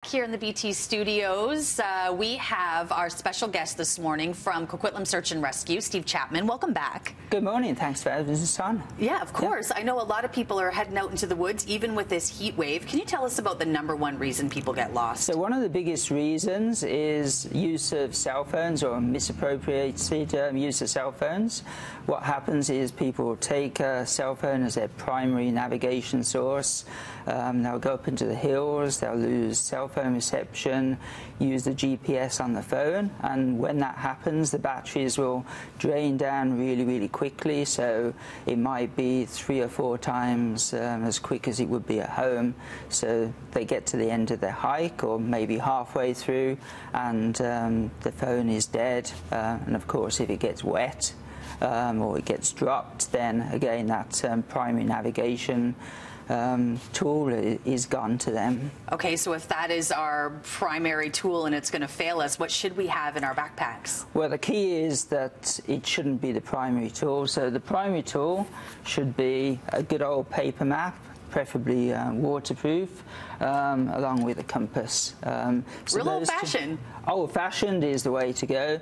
here in the BT studios. We have our special guest this morning from Coquitlam Search and Rescue, Steve Chapman. Welcome back. Good morning. Thanks for having us on. Yeah, of course. Yeah. I know a lot of people are heading out into the woods, even with this heat wave. Can you tell us about the #1 reason people get lost? So one of the biggest reasons is use of cell phones or misappropriated use of cell phones. What happens is people take a cell phone as their primary navigation source. They'll go up into the hills, they'll lose cell phone reception, use the GPS on the phone, and when that happens, the batteries will drain down really quickly, so it might be 3 or 4 times as quick as it would be at home. So they get to the end of their hike, or maybe halfway through, and the phone is dead. And of course, if it gets wet, or it gets dropped, then again that primary navigation tool is gone to them. Okay, so if that is our primary tool and it's going to fail us, what should we have in our backpacks? Well, the key is that it shouldn't be the primary tool. So the primary tool should be a good old paper map, preferably waterproof, along with a compass. Real old-fashioned. Old-fashioned is the way to go.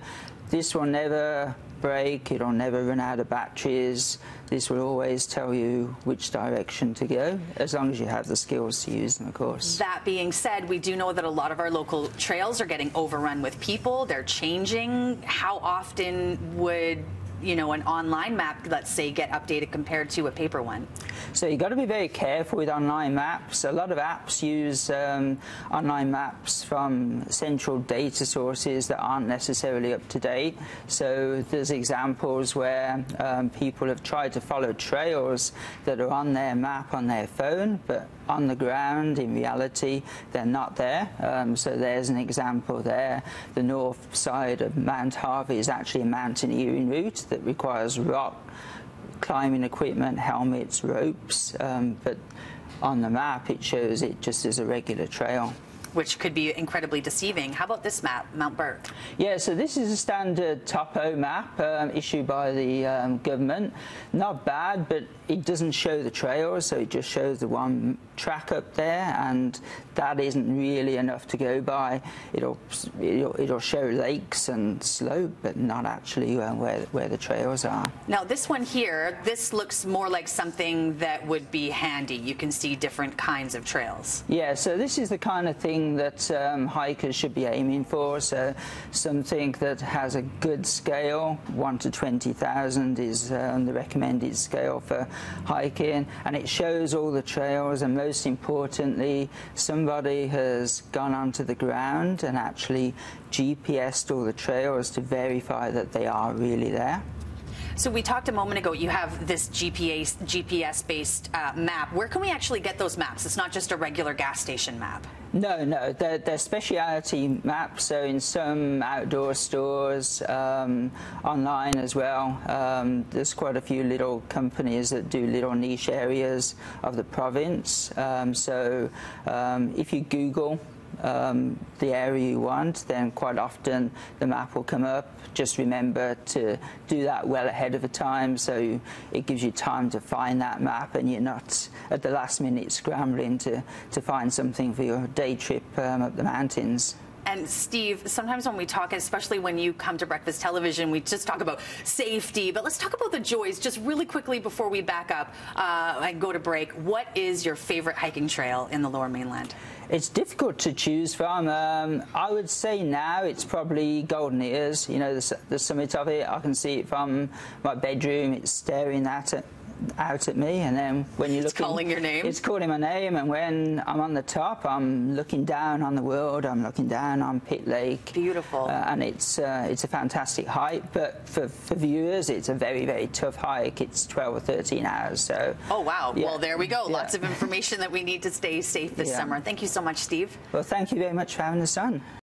This will never break, it'll never run out of batteries. This will always tell you which direction to go, as long as you have the skills to use them, of course. That being said, we do know that a lot of our local trails are getting overrun with people. They're changing. How often would an online map, let's say, get updated compared to a paper one? So you've got to be very careful with online maps. A lot of apps use online maps from central data sources that aren't necessarily up to date. So there's examples where people have tried to follow trails that are on their map on their phone, but on the ground, in reality, they're not there. So there's an example there. The north side of Mount Harvey is actually a mountaineering route that requires rock climbing equipment, helmets, ropes, but on the map it shows it just as a regular trail, which could be incredibly deceiving. How about this map, Mount Burke? Yeah, so this is a standard topo map issued by the government. Not bad, but it doesn't show the trails, so it just shows the one track up there, and that isn't really enough to go by. It'll show lakes and slope, but not actually where the trails are. Now this one here, this looks more like something that would be handy. You can see different kinds of trails. Yeah, so this is the kind of thing that hikers should be aiming for. So something that has a good scale, 1 to 20,000 is the recommended scale for hiking, and it shows all the trails, and most importantly, somebody has gone onto the ground and actually GPSed all the trails to verify that they are really there. So we talked a moment ago, you have this GPS-based map. Where can we actually get those maps? It's not just a regular gas station map. No, they're speciality maps, so in some outdoor stores, online as well. There's quite a few little companies that do little niche areas of the province. If you Google the area you want, then quite often the map will come up. Just remember to do that well ahead of the time, so it gives you time to find that map and you're not at the last minute scrambling to find something for your day trip up the mountains. And Steve, sometimes when we talk, especially when you come to Breakfast Television, we just talk about safety, but let's talk about the joys just really quickly before we back up and go to break. What is your favorite hiking trail in the Lower Mainland? It's difficult to choose from. I would say now it's probably Golden Ears, the summit of it. I can see it from my bedroom. It's staring out at me, and then when you look, it's calling your name. It's calling my name, and when I'm on the top, I'm looking down on the world. I'm looking down on Pitt Lake. Beautiful. And it's a fantastic hike, but for viewers, it's a very tough hike. It's 12 or 13 hours. So. Oh wow! Yeah. Well, there we go. Lots of information that we need to stay safe this summer. Thank you so much, Steve. Well, thank you very much for having us on.